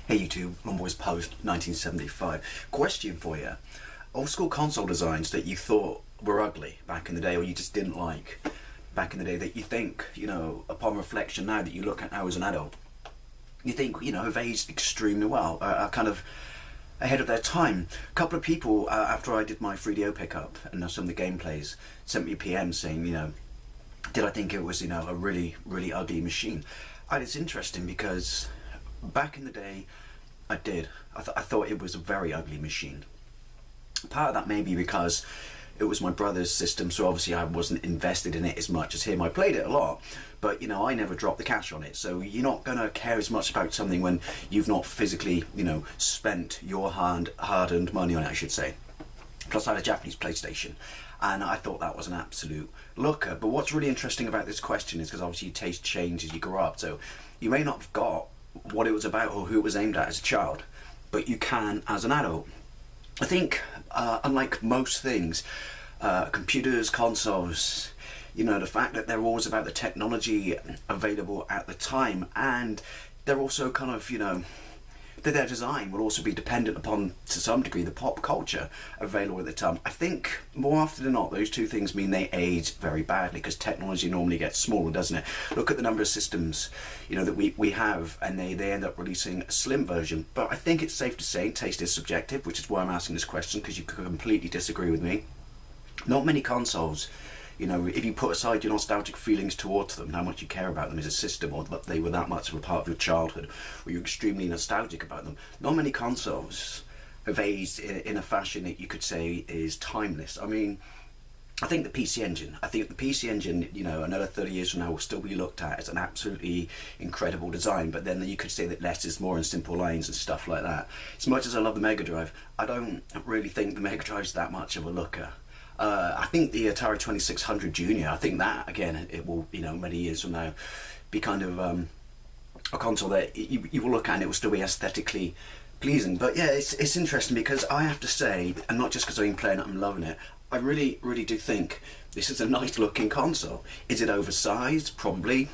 Hey YouTube, Boys Post 1975. Question for you. Old school console designs that you thought were ugly back in the day, or you just didn't like back in the day, that you think, upon reflection now that you look at now as an adult, you think, have aged extremely well, are kind of ahead of their time. A couple of people, after I did my 3DO pickup and some of the gameplays, sent me a PM saying, did I think it was, a really, really ugly machine? And it's interesting because back in the day, I did. I thought it was a very ugly machine. Part of that may be because it was my brother's system, so obviously I wasn't invested in it as much as him. I played it a lot, but I never dropped the cash on it. So you're not going to care as much about something when you've not physically, spent your hard-earned money on it, I should say. Plus I had a Japanese PlayStation, and I thought that was an absolute looker. But what's really interesting about this question is because obviously your taste changes as you grow up, so you may not have got what it was about or who it was aimed at as a child, but you can as an adult. I think, unlike most things, computers, consoles, the fact that they're always about the technology available at the time, and they're also kind of, that their design will also be dependent upon, to some degree, the pop culture available at the time. I think more often than not, those two things mean they age very badly because technology normally gets smaller, doesn't it? Look at the number of systems, that we have, and they end up releasing a slim version. But I think it's safe to say taste is subjective, which is why I'm asking this question, because you could completely disagree with me. Not many consoles, if you put aside your nostalgic feelings towards them, how much you care about them as a system, or that they were that much of a part of your childhood, or you're extremely nostalgic about them, not many consoles have aged in a fashion that you could say is timeless. I mean, I think the PC Engine, another 30 years from now will still be looked at as an absolutely incredible design, but then you could say that less is more and simple lines and stuff like that. As much as I love the Mega Drive, I don't really think the Mega Drive's that much of a looker. I think the Atari 2600 Junior, I think that, again, it will, many years from now, be kind of a console that you will look at and it will still be aesthetically pleasing. But yeah, it's interesting because I have to say, and not just because I've been playing it, I'm loving it, I really, really do think this is a nice looking console. Is it oversized? Probably.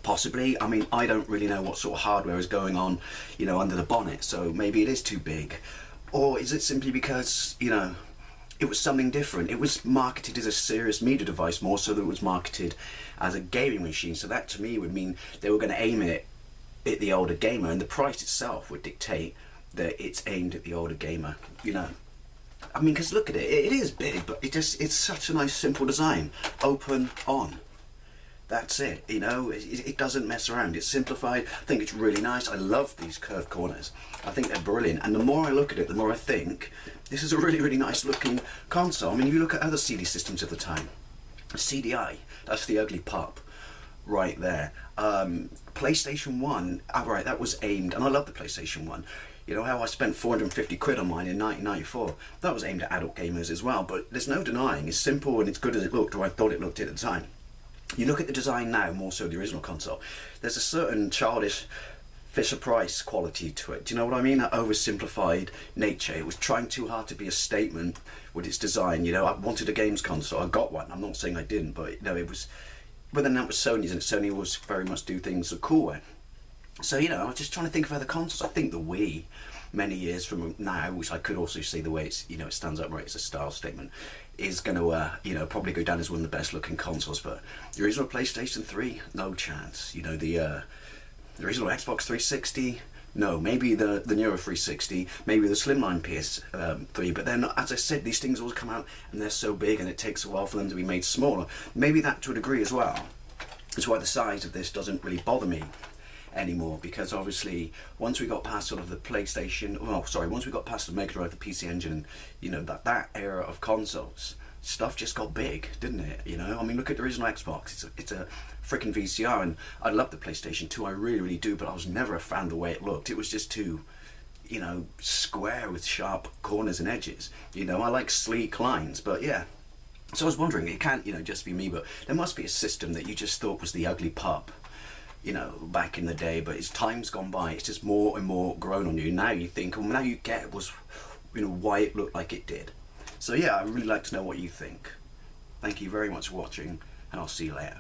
Possibly. I mean, I don't really know what sort of hardware is going on, under the bonnet, so maybe it is too big. Or is it simply because, it was something different? It was marketed as a serious media device more so than it was marketed as a gaming machine. So that to me would mean they were going to aim it at the older gamer, and the price itself would dictate that it's aimed at the older gamer. I mean, because look at it, it is big, but it's such a nice simple design. Open, on. That's it, it doesn't mess around. It's simplified. I think it's really nice. I love these curved corners. I think they're brilliant. And the more I look at it, the more I think this is a really, really nice looking console. I mean, if you look at other CD systems of the time, CDI, that's the ugly pup right there. PlayStation 1, right, that was aimed, and I love the PlayStation 1. How I spent 450 quid on mine in 1994. That was aimed at adult gamers as well, but there's no denying it's simple and it's good as it looked, or I thought it looked at the time. You look at the design now, more so the original console, there's a certain childish Fisher-Price quality to it. Do you know what I mean? That oversimplified nature. It was trying too hard to be a statement with its design. I wanted a games console. I got one. I'm not saying I didn't, but it was. But then that was Sony's, and Sony was very much do things the cool way. So I was just trying to think of other consoles. I think the Wii, many years from now, which I could also see the way it's it stands upright as a style statement, is going to probably go down as one of the best looking consoles. But the original PlayStation 3, no chance. The original Xbox 360, no. Maybe the newer 360, maybe the slimline PS3. But then, as I said, these things always come out and they're so big, and it takes a while for them to be made smaller. Maybe that, to a degree as well, is why the size of this doesn't really bother me anymore, because obviously once we got past sort of the PlayStation, once we got past the Mega Drive, the PC Engine, that era of consoles, stuff just got big, didn't it? I mean, look at the original Xbox. It's a freaking VCR, and I love the PlayStation 2, I really, really do, but I was never a fan of the way it looked. It was just too, square with sharp corners and edges. I like sleek lines, but yeah. So I was wondering, it can't, just be me, but there must be a system that you just thought was the ugly pup, back in the day, but as time's gone by, it's just more and more grown on you. Now you think, well, now you get was, why it looked like it did. So yeah, I'd really like to know what you think. Thank you very much for watching, and I'll see you later.